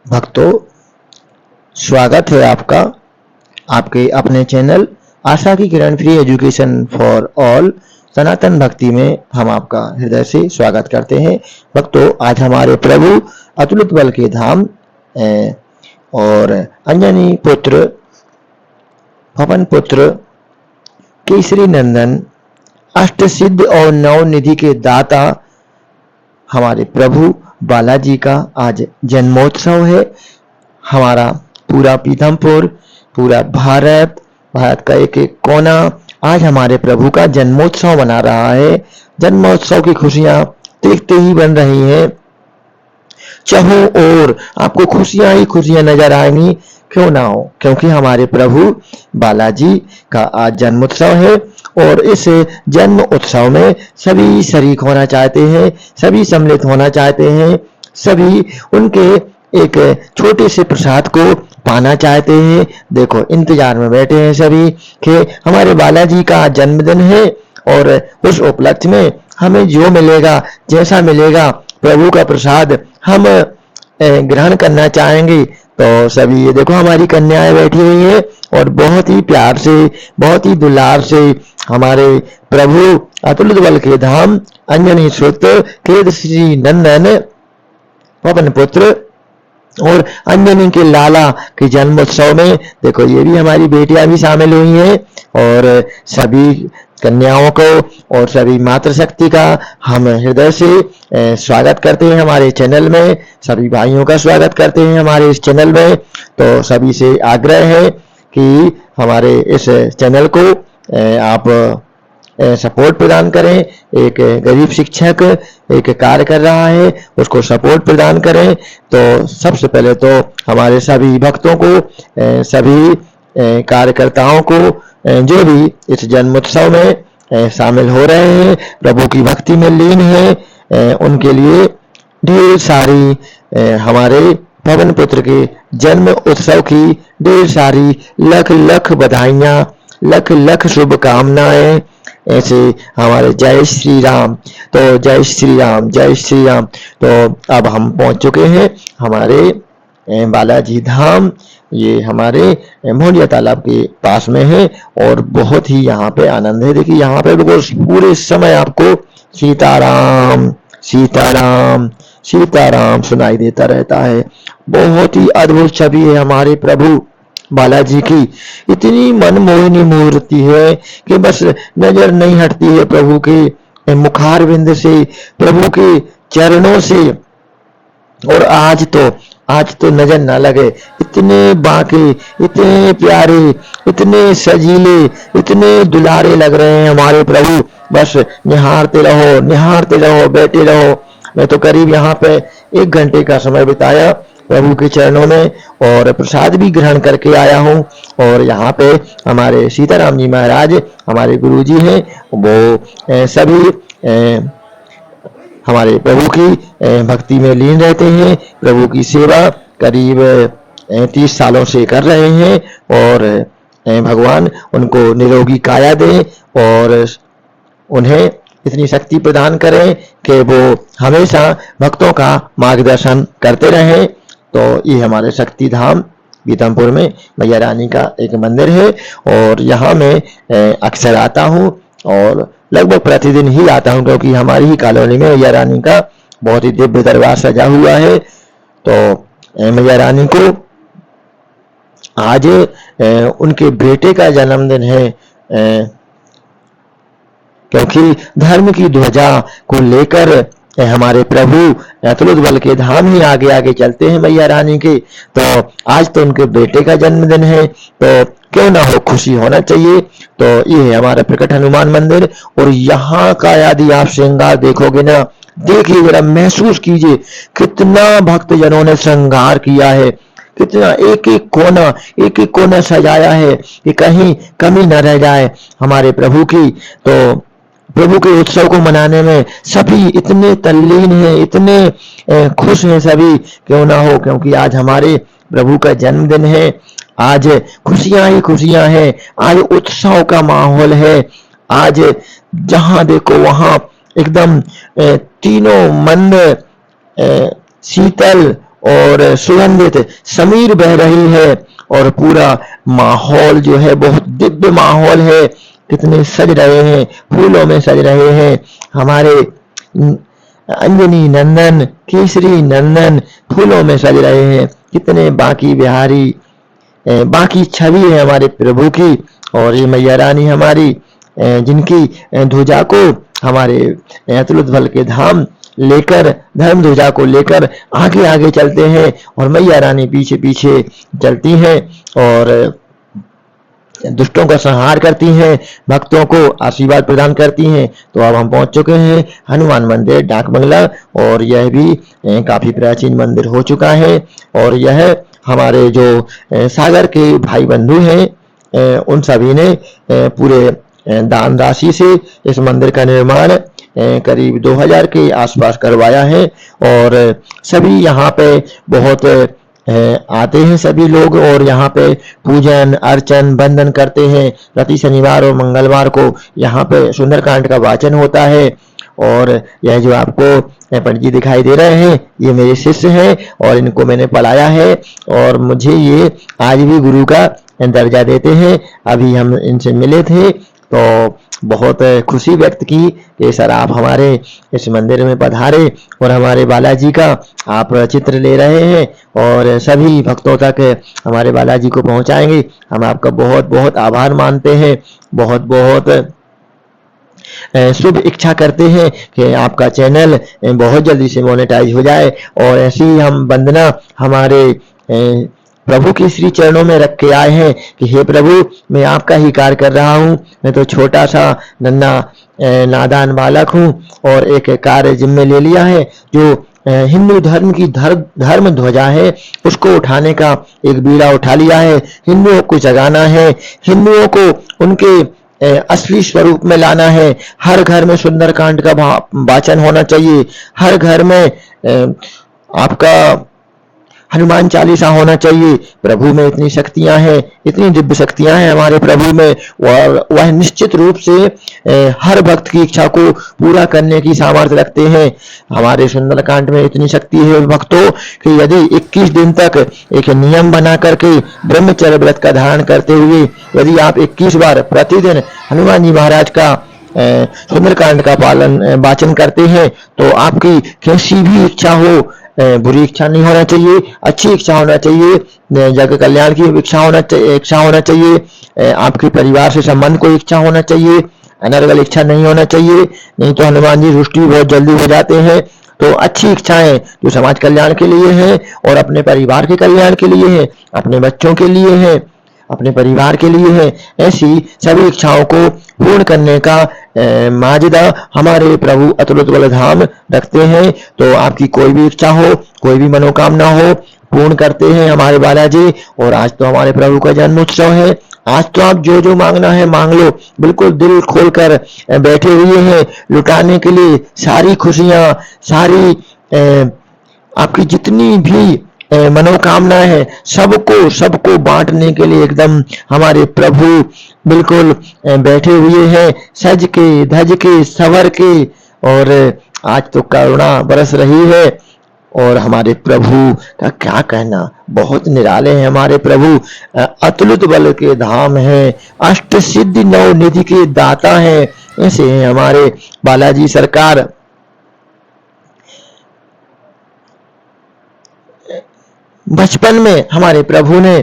भक्तों, स्वागत है आपका आपके अपने चैनल आशा की किरण फ्री एजुकेशन फॉर ऑल सनातन भक्ति में हम आपका हृदय से स्वागत करते हैं। भक्तों, आज हमारे प्रभु अतुलित बल के धाम और अंजनी पुत्र पवन पुत्र केसरी नंदन अष्ट सिद्ध और नव निधि के दाता हमारे प्रभु बालाजी का आज जन्मोत्सव है। हमारा पूरा पीथमपुर, पूरा भारत का एक एक कोना आज हमारे प्रभु का जन्मोत्सव मना रहा है। जन्मोत्सव की खुशियां देखते ही बन रही हैं। चारों ओर आपको खुशियां ही खुशियां नजर आएंगी, क्यों ना हो, क्योंकि हमारे प्रभु बालाजी का आज जन्मोत्सव है और इस जन्म उत्सव में सभी शरीक होना चाहते हैं, सभी सम्मिलित होना चाहते हैं, सभी उनके एक छोटे से प्रसाद को पाना चाहते हैं। देखो, इंतजार में बैठे हैं सभी कि हमारे बालाजी का जन्मदिन है और उस उपलक्ष्य में हमें जो मिलेगा, जैसा मिलेगा प्रभु का प्रसाद हम ग्रहण करना चाहेंगे। तो सभी ये देखो, हमारी कन्याएं बैठी हुई हैं और बहुत ही प्यार से, बहुत ही दुलार से हमारे प्रभु अतुलित बल के धाम अंजनी सुत केसरी नंदन पवन पुत्र और अंजनी के लाला के जन्मोत्सव में देखो, ये भी हमारी बेटियां भी शामिल हुई हैं और सभी कन्याओं को और सभी मातृशक्ति का हम हृदय से स्वागत करते हैं हमारे चैनल में। सभी भाइयों का स्वागत करते हैं हमारे इस चैनल में। तो सभी से आग्रह है कि हमारे इस चैनल को आप सपोर्ट प्रदान करें। एक गरीब शिक्षक एक कार्य कर रहा है, उसको सपोर्ट प्रदान करें। तो सबसे पहले तो हमारे सभी भक्तों को, सभी कार्यकर्ताओं को, जो भी इस जन्मोत्सव में शामिल हो रहे हैं, प्रभु की भक्ति में लीन हैं, उनके लिए ढेर सारी हमारे पवन पुत्र के जन्म उत्सव की ढेर सारी लख लख बधाइयां, लख लख शुभकामनाएं। ऐसे हमारे जय श्री राम। तो जय श्री राम, जय श्री राम। तो अब हम पहुंच चुके हैं हमारे बालाजी धाम। ये हमारे मोहनिया तालाब के पास में है और बहुत ही यहाँ पे आनंद है। देखिए, यहाँ पे पूरे समय आपको सीताराम सीताराम सीताराम सुनाई देता रहता है। बहुत ही अद्भुत छवि है हमारे प्रभु बालाजी की। इतनी मनमोहिनी मूर्ति है कि बस नजर नहीं हटती है प्रभु के मुखारविंद से, प्रभु के चरणों से। और आज तो नजर ना लगे, इतने बांके, इतने प्यारे, इतने सजीले, इतने दुलारे लग रहे हैं हमारे प्रभु। बस निहारते रहो, बैठे रहो। मैं तो करीब यहाँ पे 1 घंटे का समय बिताया प्रभु के चरणों में और प्रसाद भी ग्रहण करके आया हूँ। और यहाँ पे हमारे सीताराम जी महाराज हमारे गुरु जी हैं, वो सभी हमारे प्रभु की भक्ति में लीन रहते हैं। प्रभु की सेवा करीब 30 सालों से कर रहे हैं और भगवान उनको निरोगी काया दे और उन्हें इतनी शक्ति प्रदान करें कि वो हमेशा भक्तों का मार्गदर्शन करते रहें। तो ये हमारे शक्ति धाम पीथमपुर में मैया रानी का एक मंदिर है और यहाँ मैं अक्सर आता हूँ और लगभग प्रतिदिन ही आता हूँ, क्योंकि हमारी ही कॉलोनी में मैया रानी का बहुत ही दिव्य दरबार सजा हुआ है। तो मैया रानी को आज उनके बेटे का जन्मदिन है, क्योंकि धर्म की ध्वजा को लेकर हमारे प्रभु अतुलित बल के धाम ही आगे आगे चलते हैं मैया रानी के। तो आज तो उनके बेटे का जन्मदिन है, तो क्यों ना हो, खुशी होना चाहिए। तो ये है हमारा प्रकट हनुमान मंदिर और यहाँ का यदि आप श्रृंगार देखोगे ना, देखिए जरा, महसूस कीजिए कितना भक्तजनों ने श्रृंगार किया है, कितना एक एक कोना सजाया है कि कहीं कमी न रह जाए हमारे प्रभु की। तो प्रभु के उत्सव को मनाने में सभी इतने तल्लीन हैं, इतने खुश हैं सभी, क्यों ना हो, क्योंकि आज हमारे प्रभु का जन्मदिन है। आज खुशियां ही खुशियां हैं, आज उत्सव का माहौल है। आज जहां देखो वहां एकदम तीनों मंदिर शीतल और सुगंधित समीर बह रही है और पूरा माहौल जो है बहुत दिव्य माहौल है। कितने सज रहे हैं, फूलों में सज रहे हैं हमारे अंजनी नंदन, केसरी नंदन फूलों में सज रहे हैं। कितने बाकी बिहारी बाकी छवि है हमारे प्रभु की। और ये मैया रानी हमारी जिनकी ध्वजा को हमारे अतुलित बल के धाम लेकर, धर्म ध्वजा को लेकर आगे आगे चलते हैं और मैया रानी पीछे पीछे चलती हैं और दुष्टों का संहार करती हैं, भक्तों को आशीर्वाद प्रदान करती हैं। तो अब हम पहुंच चुके हैं हनुमान मंदिर डाक बंगला और यह भी काफी प्राचीन मंदिर हो चुका है। और यह हमारे जो सागर के भाई बंधु हैं उन सभी ने पूरे दान राशि से इस मंदिर का निर्माण करीब 2000 के आसपास करवाया है। और सभी यहाँ पे बहुत आते हैं सभी लोग और यहाँ पे पूजन अर्चन वंदन करते हैं। प्रति शनिवार और मंगलवार को यहाँ पे सुंदरकांड का वाचन होता है। और यह जो आपको पंडित जी दिखाई दे रहे हैं ये मेरे शिष्य हैं और इनको मैंने पढ़ाया है और मुझे ये आज भी गुरु का दर्जा देते हैं। अभी हम इनसे मिले थे तो बहुत खुशी व्यक्त की कि सर आप हमारे इस मंदिर में पधारे और हमारे बालाजी का आप चित्र ले रहे हैं और सभी भक्तों तक हमारे बालाजी को पहुंचाएंगे। हम आपका बहुत बहुत आभार मानते हैं, बहुत बहुत शुभ इच्छा करते हैं कि आपका चैनल बहुत जल्दी से मोनेटाइज हो जाए। और ऐसी हम वंदना हमारे प्रभु के श्री चरणों में रख के आए हैं कि हे प्रभु मैं आपका ही कार्य कर रहा हूँ। मैं तो छोटा सा नन्हा नादान बालक हूँ और एक कार्य जिम्मे ले लिया है जो हिंदू धर्म की धर्म ध्वजा है उसको उठाने का एक बीड़ा उठा लिया है। हिंदुओं को जगाना है, हिंदुओं को उनके असली स्वरूप में लाना है। हर घर में सुंदरकांड का वाचन होना चाहिए, हर घर में आपका हनुमान चालीसा होना चाहिए। प्रभु में इतनी शक्तियां हैं, इतनी दिव्य शक्तियां हैं हमारे प्रभु में और वह निश्चित रूप से हर भक्त की इच्छा को पूरा करने की सामर्थ्य रखते हैं। हमारे सुंदरकांड में इतनी शक्ति है भक्तों कि यदि 21 दिन तक एक नियम बना करके ब्रह्मचर्य व्रत का धारण करते हुए यदि आप 21 बार प्रतिदिन हनुमान जी महाराज का सुंदरकांड का वाचन करते हैं तो आपकी कैसी भी इच्छा हो, बुरी इच्छा नहीं होना चाहिए, अच्छी इच्छा होना चाहिए, जग कल्याण की इच्छा होना चाहिए, आपके परिवार से संबंध को इच्छा होना चाहिए, अनर्गल इच्छा नहीं होना चाहिए। नहीं तो हनुमान जी रुष्टि बहुत जल्दी हो जाते हैं। तो अच्छी इच्छाएं जो समाज कल्याण के लिए है और अपने परिवार के कल्याण के लिए है, अपने बच्चों के लिए है, अपने परिवार के लिए है, ऐसी सभी इच्छाओं को पूर्ण करने का माजिदा हमारे प्रभु अतुलित बल धाम रखते हैं। तो आपकी कोई भी इच्छा हो, कोई भी मनोकामना हो, पूर्ण करते हैं हमारे बालाजी। और आज तो हमारे प्रभु का जन्म उत्सव है। आज तो आप जो जो मांगना है मांग लो, बिल्कुल दिल खोलकर बैठे हुए हैं लुटाने के लिए सारी खुशियां, सारी आपकी जितनी भी मनोकामना है सबको बांटने के लिए एकदम हमारे प्रभु बिल्कुल बैठे हुए हैं सज के धज के सवर के। और आज तो करुणा बरस रही है और हमारे प्रभु का क्या कहना, बहुत निराले हैं हमारे प्रभु। अतुलित बल के धाम है, अष्ट सिद्धि नौ निधि के दाता हैं, ऐसे हैं हमारे बालाजी सरकार। बचपन में हमारे प्रभु ने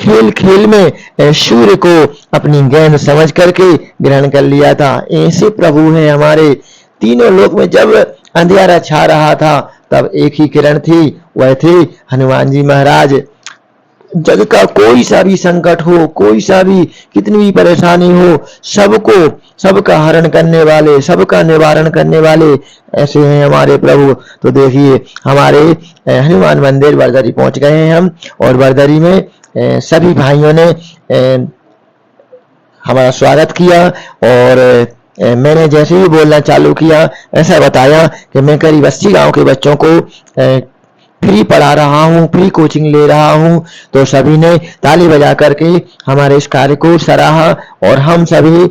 खेल खेल में सूर्य को अपनी गेंद समझ करके ग्रहण कर लिया था। ऐसे प्रभु हैं हमारे। तीनों लोक में जब अंधेरा छा रहा था तब एक ही किरण थी, वह थे हनुमान जी महाराज। जग का कोई सा भी संकट हो, कोई सा भी कितनी भी परेशानी हो, सबका हरण करने वाले, सबका निवारण करने वाले ऐसे हैं हमारे प्रभु। तो देखिए हमारे हनुमान मंदिर बरदरी पहुंच गए हैं हम और बरदरी में सभी भाइयों ने हमारा स्वागत किया। और मैंने जैसे ही बोलना चालू किया ऐसा बताया कि मैं करीब 80 गांव के बच्चों को फ्री पढ़ा रहा हूँ, फ्री कोचिंग ले रहा हूँ। तो सभी ने ताली बजा करके हमारे इस कार्य को सराहा और हम सभी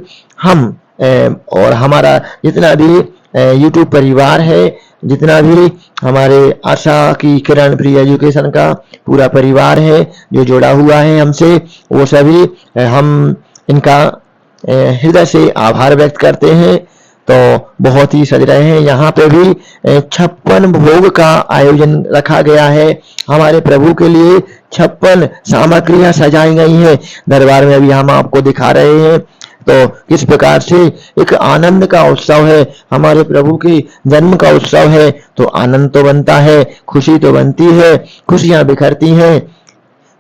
और हमारा जितना भी यूट्यूब परिवार है, जितना भी हमारे आशा की किरण फ्री एजुकेशन का पूरा परिवार है जो जुड़ा हुआ है हमसे, वो सभी हम इनका हृदय से आभार व्यक्त करते हैं। तो बहुत ही सज रहे हैं। यहाँ पे भी 56 भोग का आयोजन रखा गया है। हमारे प्रभु के लिए 56 सामग्रियां सजाई गई हैं दरबार में, अभी हम आपको दिखा रहे हैं। तो किस प्रकार से एक आनंद का उत्सव है, हमारे प्रभु के जन्म का उत्सव है, तो आनंद तो बनता है, खुशी तो बनती है, खुशियां बिखरती हैं।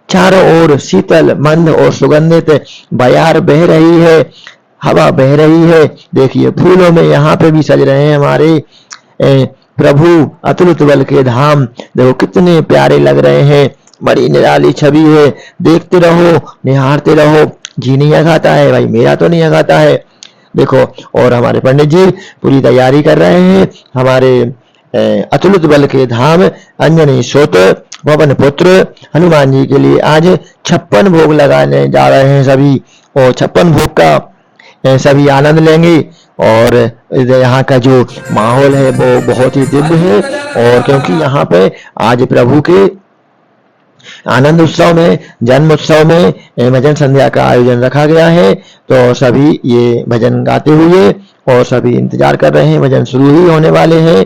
चारों ओर शीतल मंद और सुगंधित बयार बह रही है, हवा बह रही है। देखिए फूलों में यहाँ पे भी सज रहे हैं हमारे प्रभु अतुलित बल के धाम। देखो कितने प्यारे लग रहे हैं, बड़ी निराली छवि है। देखते रहो, निहारते रहो। जी नहीं अघाता है भाई, मेरा तो नहीं अघाता है। देखो, और हमारे पंडित जी पूरी तैयारी कर रहे हैं। हमारे अतुलित बल के धाम अंजनी सोत पवन पुत्र हनुमान जी के लिए आज 56 भोग लगाने जा रहे हैं सभी, और 56 भोग का सभी आनंद लेंगे। और यहाँ का जो माहौल है वो बहुत ही दिव्य है, और क्योंकि यहाँ पे आज प्रभु के आनंद उत्सव में, जन्म उत्सव में भजन संध्या का आयोजन रखा गया है, तो सभी ये भजन गाते हुए और सभी इंतजार कर रहे हैं। भजन शुरू ही होने वाले हैं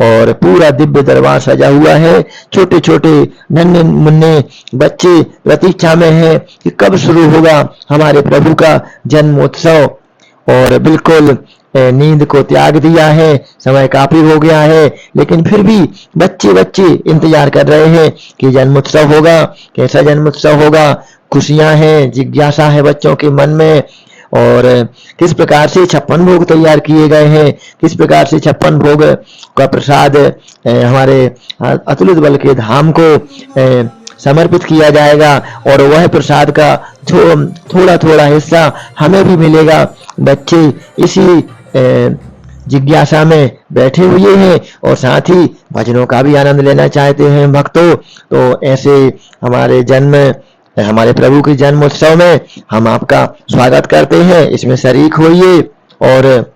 और पूरा दिव्य दरबार सजा हुआ है। छोटे छोटे नन्हे मुन्ने बच्चे प्रतीक्षा में हैं कि कब शुरू होगा हमारे प्रभु का जन्मोत्सव, और बिल्कुल नींद को त्याग दिया है, समय काफी हो गया है, लेकिन फिर भी बच्चे इंतजार कर रहे हैं कि जन्मोत्सव होगा, कैसा जन्मोत्सव होगा। खुशियां हैं, जिज्ञासा है बच्चों के मन में, और किस प्रकार से 56 भोग तैयार किए गए हैं, किस प्रकार से 56 भोग का प्रसाद हमारे अतुलित बल के धाम को समर्पित किया जाएगा, और वह प्रसाद का थोड़ा थोड़ा हिस्सा हमें भी मिलेगा। बच्चे इसी जिज्ञासा में बैठे हुए हैं और साथ ही भजनों का भी आनंद लेना चाहते हैं भक्तों। तो ऐसे हमारे प्रभु के जन्म उत्सव में हम आपका स्वागत करते हैं, इसमें शरीक होइए, और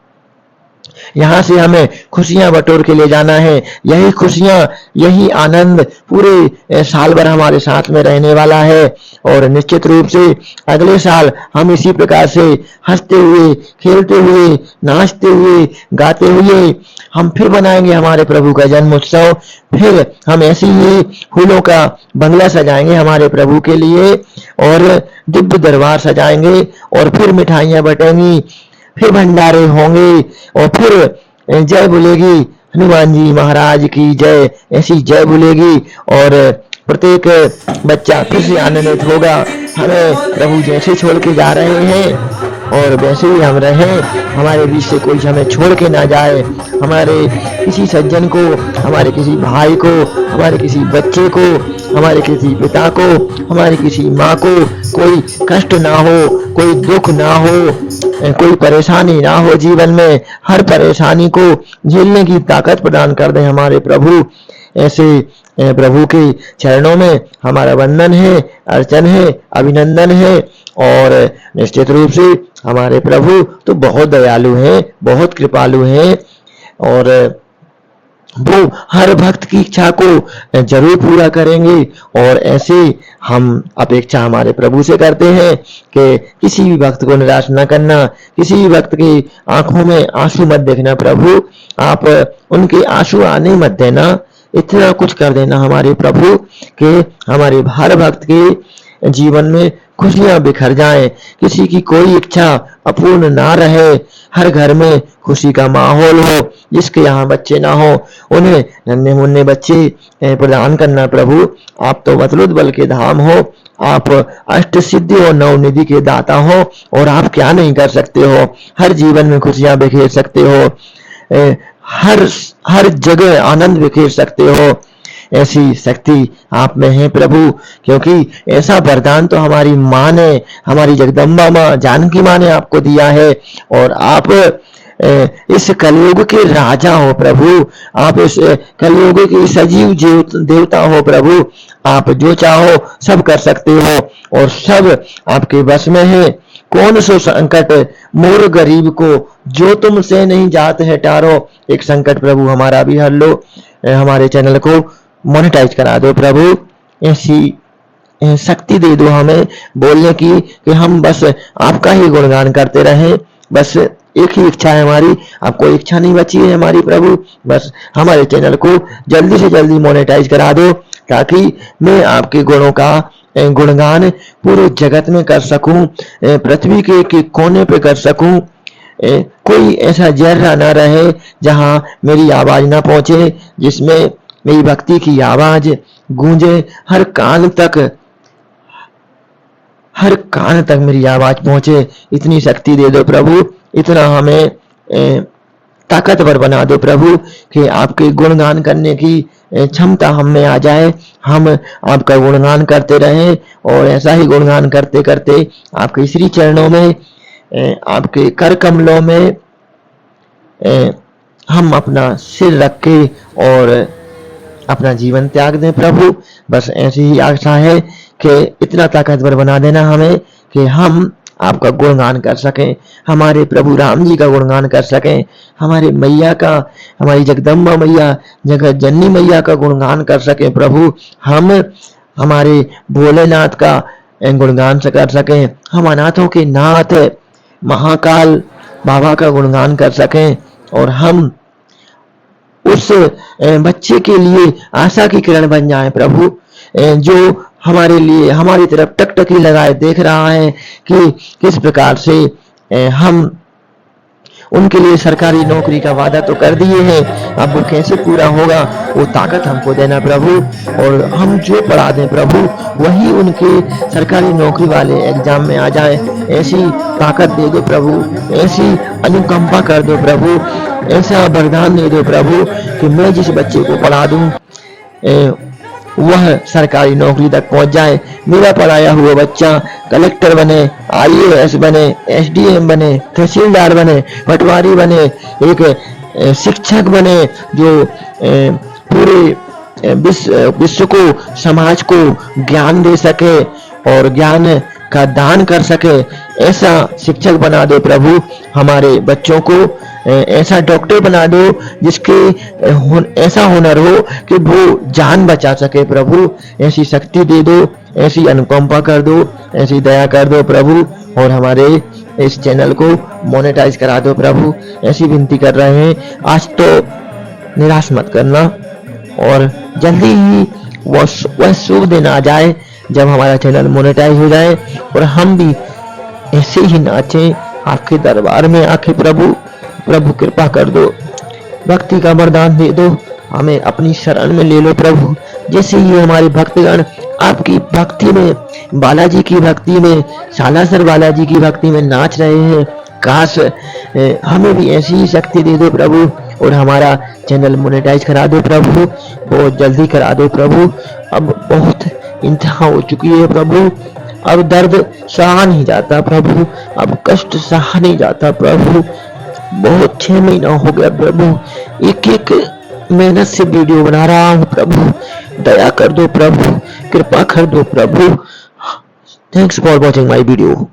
यहाँ से हमें खुशियां बटोर के ले जाना है। यही खुशियां, यही आनंद पूरे साल भर हमारे साथ में रहने वाला है, और निश्चित रूप से अगले साल हम इसी प्रकार से हंसते हुए, खेलते हुए, नाचते हुए, गाते हुए हम फिर बनाएंगे हमारे प्रभु का जन्म उत्सव। फिर हम ऐसे ही फूलों का बंगला सजाएंगे हमारे प्रभु के लिए, और दिव्य दरबार सजाएंगे, और फिर मिठाइयां बटेंगी, फिर भंडारे होंगे, और फिर जय बोलेगी, हनुमान जी महाराज की जय, ऐसी जय बोलेगी, और प्रत्येक बच्चा फिर से आनंदित होगा। हमें प्रभु जैसे छोड़ के जा रहे हैं और वैसे ही हम रहें, हमारे बीच से कोई हमें छोड़ के ना जाए। हमारे किसी सज्जन को, हमारे किसी भाई को, हमारे किसी बच्चे को, हमारे किसी पिता को, हमारे किसी माँ को कोई कष्ट ना हो, कोई दुख ना हो, कोई परेशानी ना हो जीवन में। हर परेशानी को झेलने की ताकत प्रदान कर दे हमारे प्रभु। ऐसे प्रभु के चरणों में हमारा वंदन है, अर्चन है, अभिनंदन है, और निश्चित रूप से हमारे प्रभु तो बहुत दयालु हैं, बहुत कृपालु हैं, और वो हर भक्त की इच्छा को जरूर पूरा करेंगे। और ऐसे हम अपेक्षा हमारे प्रभु से करते हैं कि किसी भी भक्त को निराश न करना, किसी भी भक्त की आंखों में आंसू मत देखना प्रभु, आप उनके आंसू आने मत देना। इतना कुछ कर देना हमारे प्रभु कि हमारे हर भक्त के जीवन में खुशियां बिखर जाएं, किसी की कोई इच्छा अपूर्ण ना रहे, हर घर में खुशी का माहौल हो। जिसके यहाँ बच्चे ना हो उन्हें नन्हे मुन्ने बच्चे प्रदान करना प्रभु। आप तो अतुलित बल के धाम हो, आप अष्ट सिद्धि और नव निधि के दाता हो, और आप क्या नहीं कर सकते हो। हर जीवन में खुशियां बिखेर सकते हो, हर जगह आनंद बिखेर सकते हो। ऐसी शक्ति आप में है प्रभु, क्योंकि ऐसा वरदान तो हमारी माँ ने, हमारी जगदम्बा माँ जानकी माँ ने आपको दिया है। और आप इस कलयुग के राजा हो प्रभु, आप इस कलयुग के सजीव देवता हो प्रभु। आप जो चाहो सब कर सकते हो, और सब आपके बस में है। कौन सो संकट मोर गरीब को, जो तुमसे नहीं जात है टारो। एक संकट प्रभु हमारा भी हर लो, हमारे चैनल को मोनेटाइज करा दो प्रभु। ऐसी शक्ति दे दो हमें बोलने की कि हम बस आपका ही गुणगान करते रहें। बस एक ही इच्छा है हमारी, अब कोई इच्छा नहीं बची है हमारी प्रभु। बस हमारे चैनल को जल्दी से जल्दी मोनेटाइज करा दो, ताकि मैं आपके गुणों का गुणगान पूरे जगत में कर सकूं, पृथ्वी के कोने पे कर सकूं। कोई ऐसा जर्रा ना रहे जहां मेरी आवाज ना पहुंचे, जिसमें मेरी भक्ति की आवाज गूंजे हर कान तक मेरी आवाज पहुंचे। इतनी शक्ति दे दो प्रभु, इतना हमें ताकतवर बना दो प्रभु कि आपके गुणगान करने की क्षमता हम में आ जाए। हम आपका गुणगान करते रहें और ऐसा ही गुणगान करते करते आपके श्री चरणों में, आपके कर कमलों में हम अपना सिर रख के और अपना जीवन त्याग दें प्रभु। बस ऐसी ही आशा है कि इतना ताकतवर बना देना हमें कि हम आपका गुणगान कर सकें, हमारे प्रभु राम जी का गुणगान कर सकें, हमारे मैया का, हमारी जगदम्बा मैया, जगत जननी मैया का गुणगान कर सकें प्रभु। हम हमारे भोलेनाथ का गुणगान कर सकें, हम अनाथों के नाथ महाकाल बाबा का गुणगान कर सकें, और हम उस बच्चे के लिए आशा की किरण बन जाए प्रभु, जो हमारे लिए हमारी तरफ टकटकी लगाए देख रहा है कि किस प्रकार से हम उनके लिए सरकारी नौकरी का वादा तो कर दिए हैं, अब वो कैसे पूरा होगा वो ताकत हमको देना प्रभु। और हम जो पढ़ा दें प्रभु वही उनके सरकारी नौकरी वाले एग्जाम में आ जाए। ऐसी ताकत दे दो प्रभु, ऐसी अनुकंपा कर दो प्रभु, ऐसा वरदान दे दो प्रभु कि मैं जिस बच्चे को पढ़ा दूं वह सरकारी नौकरी तक पहुंच जाए। मेरा पढ़ाया हुआ बच्चा कलेक्टर बने, IAS बने, SDM बने, तहसीलदार बने, पटवारी बने, एक शिक्षक बने जो पूरे विश्व को, समाज को ज्ञान दे सके और ज्ञान का दान कर सके। ऐसा शिक्षक बना दो प्रभु हमारे बच्चों को, ऐसा डॉक्टर बना दो जिसके ऐसा हुनर हो कि वो जान बचा सके प्रभु। ऐसी शक्ति दे दो, ऐसी अनुकंपा कर दो, ऐसी दया कर दो प्रभु, और हमारे इस चैनल को मोनेटाइज करा दो प्रभु। ऐसी विनती कर रहे हैं, आज तो निराश मत करना, और जल्दी ही वह शुभ दिन आ जाए जब हमारा चैनल मोनेटाइज हो जाए और हम भी ऐसे ही नाचें आपके दरबार में आके प्रभु। प्रभु कृपा कर दो, भक्ति का वरदान दे दो, हमें अपनी शरण में ले लो प्रभु। जैसे ही हमारे भक्तगण आपकी भक्ति में, बालाजी की भक्ति में, सालासर बालाजी की भक्ति में नाच रहे हैं, काश हमें भी ऐसी ही शक्ति दे दो प्रभु, और हमारा चैनल मोनेटाइज करा दो प्रभु, बहुत जल्दी करा दो प्रभु। अब बहुत इंतहा हो चुकी है प्रभु, अब दर्द सहा नहीं जाता प्रभु, अब कष्ट सहा नहीं जाता प्रभु। बहुत 6 महीना हो गया प्रभु, एक मेहनत से वीडियो बना रहा हूँ प्रभु, दया कर दो प्रभु, कृपा कर दो प्रभु। Thanks for watching my video.